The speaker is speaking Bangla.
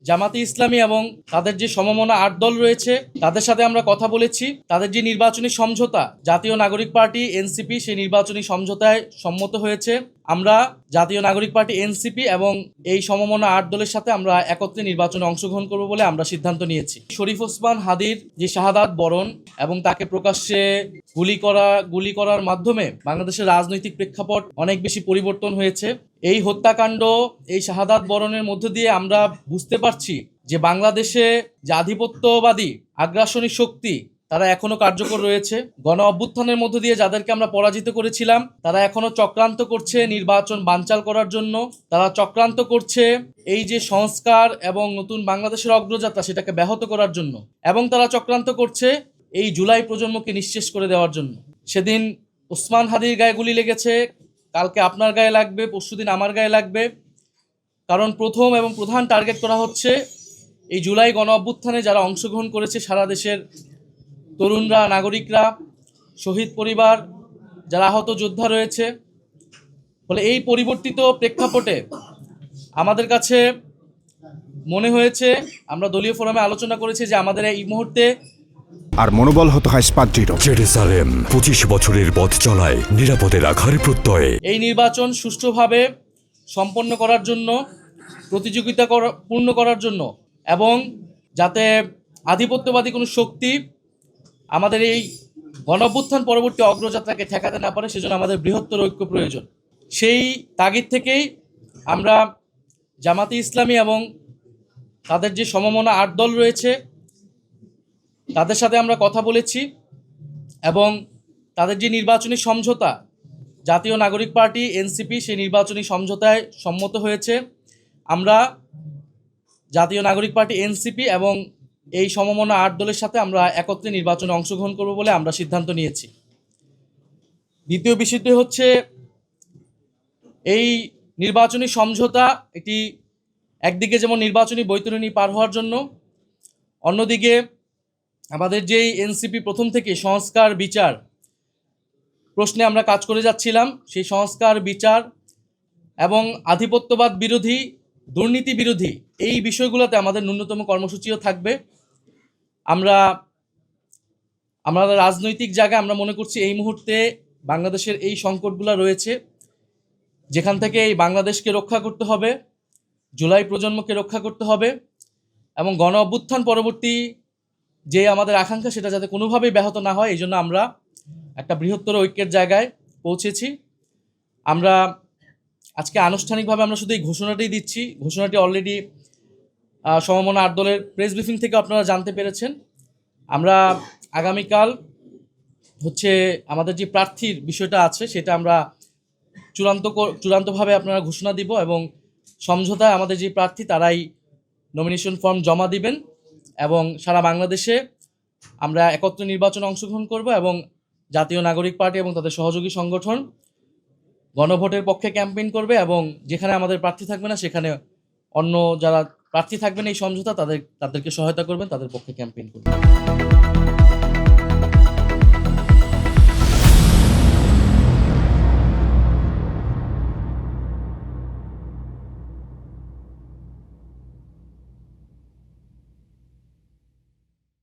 জামাতে ইসলামী এবং তাদের যে সমমনা ৮ দল রয়েছে তাদের সাথে আমরা কথা বলেছি। তাদের যে নির্বাচনী সমঝোতা জাতীয় নাগরিক পার্টি এনসিপি সেই নির্বাচনী সমঝোতায় সম্মত হয়েছে। আমরা জাতীয় নাগরিক পার্টি এনসিপি এবং এই সমমনা ৮ দলের সাথে আমরা একত্রে নির্বাচনে অংশগ্রহণ করব বলে আমরা সিদ্ধান্ত নিয়েছি। শরীফ ওসমান হাদির যে শাহাদাত বরণ এবং তাকে প্রকাশ্যে গুলি করার মাধ্যমে বাংলাদেশের রাজনৈতিক প্রেক্ষাপট অনেক বেশি পরিবর্তন হয়েছে। এই হত্যাকাণ্ড, এই শাহাদাত বরণের মধ্য দিয়ে আমরা বুঝতে পারছি যে বাংলাদেশে যে আধিপত্যবাদী আগ্রাসনী শক্তি তারা এখনো কার্যকর রয়েছে। গণ অভ্যুত্থানের মধ্য দিয়ে যাদেরকে আমরা পরাজিত করেছিলাম তারা এখনো চক্রান্ত করছে নির্বাচন বানচাল করার জন্য। তারা চক্রান্ত করছে এই যে সংস্কার এবং নতুন বাংলাদেশের অগ্রযাত্রা সেটাকে ব্যাহত করার জন্য, এবং তারা চক্রান্ত করছে এই জুলাই প্রজন্মকে নিঃশেষ করে দেওয়ার জন্য। সেদিন ওসমান হাদির গায়ে গুলি লেগেছে, কালকে আপনার গায়ে লাগবে, পরশুদিন আমার গায়ে লাগবে। কারণ প্রথম এবং প্রধান টার্গেট করা হচ্ছে এই জুলাই গণ অভ্যুত্থানে যারা অংশগ্রহণ করেছে সারা দেশের তরুণরা, নাগরিকরা, শহীদ পরিবার, যারা আহত যোদ্ধা রয়েছে। ফলে এই পরিবর্তিত প্রেক্ষাপটে আমাদের কাছে মনে হয়েছে, আমরা দলীয় ফোরামে আলোচনা করেছি যে আমাদের এই মুহূর্তে আর মনোবল হতে হয় স্পাত-দৃঢ়। জেরুজালেম 25 বছরের পথ চলায় নিরাপদে রাখার প্রত্যয়ে এই নির্বাচন সুষ্ঠুভাবে সম্পন্ন করার জন্য, প্রতিযোগিতা পূর্ণ করার জন্য, এবং যাতে আধিপত্যবাদী কোনো শক্তি আমাদের এই গণঅভ্যুত্থান পরবর্তী অগ্রযাত্রাকে ঠেকাতে না পারে, সেজন্য আমাদের বৃহত্তর ঐক্য প্রয়োজন। সেই তাগিদ থেকেই আমরা জামাতে ইসলামী এবং তাদের যে সমমনা ৮ দল রয়েছে তাদের সাথে আমরা কথা বলেছি, এবং তাদের যে নির্বাচনী সমঝোতা জাতীয় নাগরিক পার্টি এনসিপি সেই নির্বাচনী সমঝোতায় সম্মত হয়েছে। আমরা জাতীয় নাগরিক পার্টি এনসিপি এবং এই সমমনা ৮ দলের সাথে আমরা একত্রে নির্বাচনে অংশগ্রহণ করব বলে আমরা সিদ্ধান্ত নিয়েছি। দ্বিতীয় বিষয়টি হচ্ছে এই নির্বাচনী সমঝোতা এটি একদিকে যেমন নির্বাচনী বৈতরণী পার হওয়ার জন্য, অন্যদিকে আমাদের যেই এনসিপি প্রথম থেকে সংস্কার বিচার প্রশ্নে আমরা কাজ করে যাচ্ছিলাম, সেই সংস্কার বিচার এবং আধিপত্যবাদ বিরোধী, দুর্নীতি বিরোধী এই বিষয়গুলোতে আমাদের ন্যূনতম কর্মসূচিও থাকবে। আমাদের রাজনৈতিক জায়গায় আমরা মনে করছি এই মুহূর্তে বাংলাদেশের এই সংকটগুলো রয়েছে, যেখান থেকে এই বাংলাদেশকে রক্ষা করতে হবে, জুলাই প্রজন্মকে রক্ষা করতে হবে, এবং গণ অভ্যুত্থান পরবর্তী যে আমাদের আকাঙ্ক্ষা সেটা যাতে কোনোভাবেই ব্যাহত না হয়, এই জন্য আমরা একটা বৃহত্তর ঐক্যের জায়গায় পৌঁছেছি। আমরা আজকে আনুষ্ঠানিকভাবে আমরা শুধু এই ঘোষণাটাই দিচ্ছি। ঘোষণাটি অলরেডি সমমনা ৮ দলের প্রেস ব্রিফিং থেকে আপনারা জানতে পেরেছেন। আমরা আগামীকাল হচ্ছে আমাদের যে প্রার্থীর বিষয়টা আছে সেটা আমরা চূড়ান্তভাবে আপনারা ঘোষণা দিব, এবং সমঝোতায় আমাদের যে প্রার্থী তারাই নমিনেশন ফর্ম জমা দিবেন, এবং সারা বাংলাদেশে আমরা একত্রে নির্বাচনে অংশগ্রহণ করব, এবং জাতীয় নাগরিক পার্টি এবং তাদের সহযোগী সংগঠন গণভোটের পক্ষে ক্যাম্পেইন করবে, এবং যেখানে আমাদের প্রার্থী থাকবে না সেখানে অন্য যারা প্রার্থী থাকবেন এই সমঝোতা তাদেরকে সহায়তা করবেন, তাদের পক্ষে ক্যাম্পেইন করবেন।